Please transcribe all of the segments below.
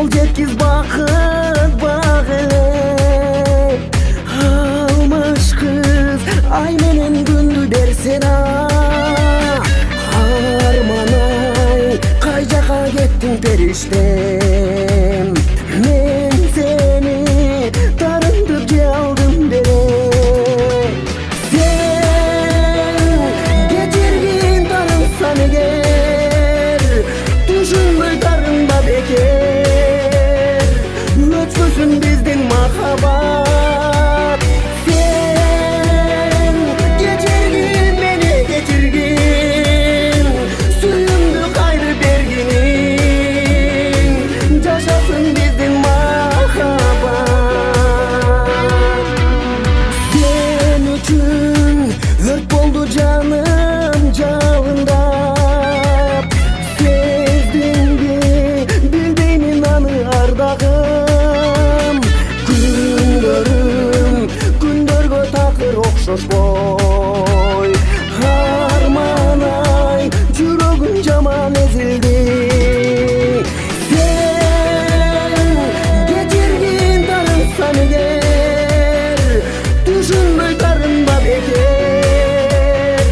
кол жеткиз бакыт бак эле. Алмаш кыз ай менен күндү берсен арман-ай, кай жака кеттиң периштем? Мен сени тарындып же алдым деле. Сен кетиргин тарынсаң эгер, түшүнбөй тарынба бекер, өчпөсүн биздин махаббат. Сен кетиргин мени, кетиргин, сүйүүмдү кайрып бергиниң, жашасын биздин махаббат. Сен үчүн өрт болду жаным жалындап, сездиңби билбеймин аны ардагым. Күндөрүм күндөргө такыр окшошпой, арман-ай, жүрөгүм жаман эзилди. Сен кетиргин тарынсаң эгер, түшүнбөй тарынба бекер,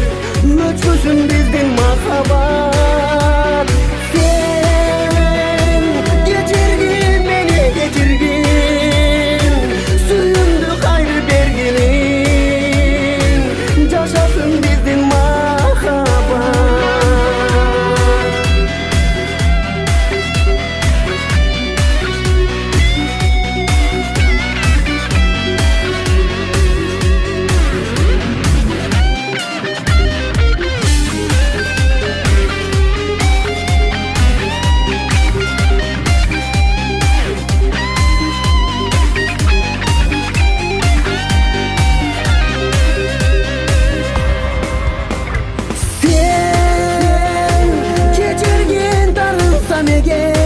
өчпөсүн биздин махаббат. Сен кетиргин мени, кетиргин, сүйүүмдү кайрып бергиниң, жашасын биздин махаббат. Sen кетиргин тарынсаң эгер,